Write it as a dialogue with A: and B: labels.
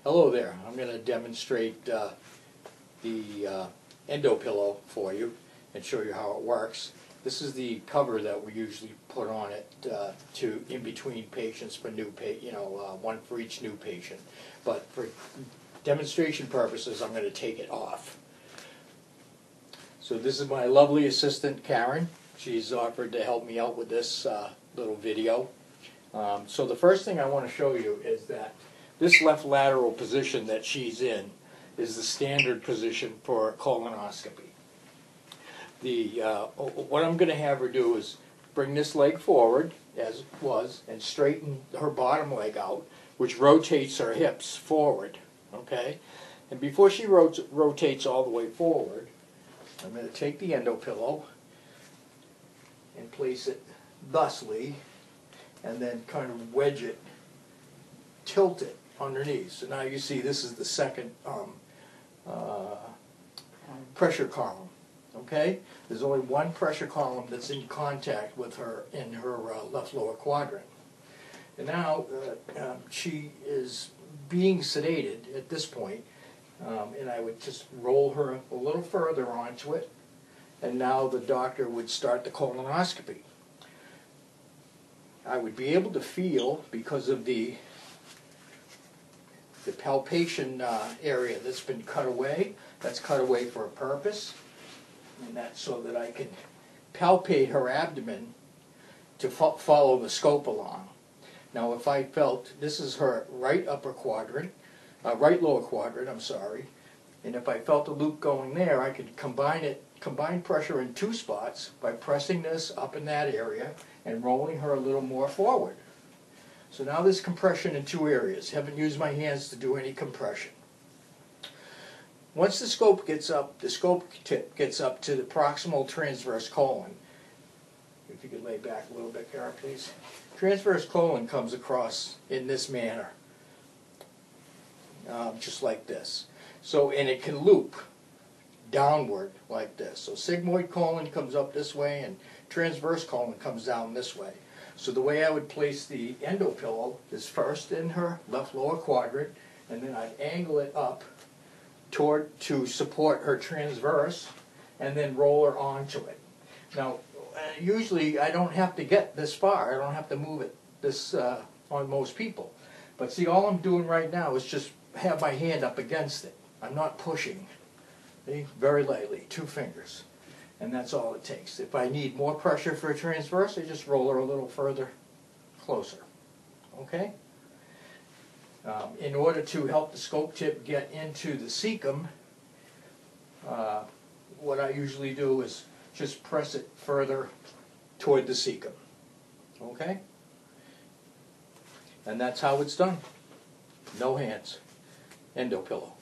A: Hello there. I'm going to demonstrate the endo pillow for you and show you how it works. This is the cover that we usually put on it to in between patients for new one for each new patient. But for demonstration purposes, I'm going to take it off. So this is my lovely assistant, Karen. She's offered to help me out with this little video. So the first thing I want to show you is that this left lateral position that she's in is the standard position for colonoscopy. What I'm going to have her do is bring this leg forward, as it was, and straighten her bottom leg out, which rotates her hips forward. Okay? And before she rotates all the way forward, I'm going to take the endo pillow and place it thusly, and then kind of wedge it, tilt it underneath. So now you see this is the second pressure column. Okay? There's only one pressure column that's in contact with her in her left lower quadrant. And now she is being sedated at this point, and I would just roll her a little further onto it, and now the doctor would start the colonoscopy. I would be able to feel, because of the palpation area that's been cut away. That's cut away for a purpose, and that's so that I can palpate her abdomen to follow the scope along. Now if I felt, this is her right upper quadrant, right lower quadrant, I'm sorry, and if I felt a loop going there, I could combine pressure in two spots by pressing this up in that area and rolling her a little more forward. So now there's compression in two areas. Haven't used my hands to do any compression. Once the scope gets up, the scope tip gets up to the proximal transverse colon. If you could lay back a little bit, Karen, please. Transverse colon comes across in this manner, just like this. So, and it can loop downward like this. So sigmoid colon comes up this way and transverse colon comes down this way. So the way I would place the endo pillow is first in her left lower quadrant, and then I'd angle it up to support her transverse, and then roll her onto it. Now, usually I don't have to get this far. I don't have to move it this on most people. But see, all I'm doing right now is just have my hand up against it. I'm not pushing. See? Very lightly, 2 fingers. And that's all it takes. If I need more pressure for a transverse, I just roll her a little further closer. Okay? In order to help the scope tip get into the cecum, what I usually do is just press it further toward the cecum. Okay? And that's how it's done. No hands. Endo pillow.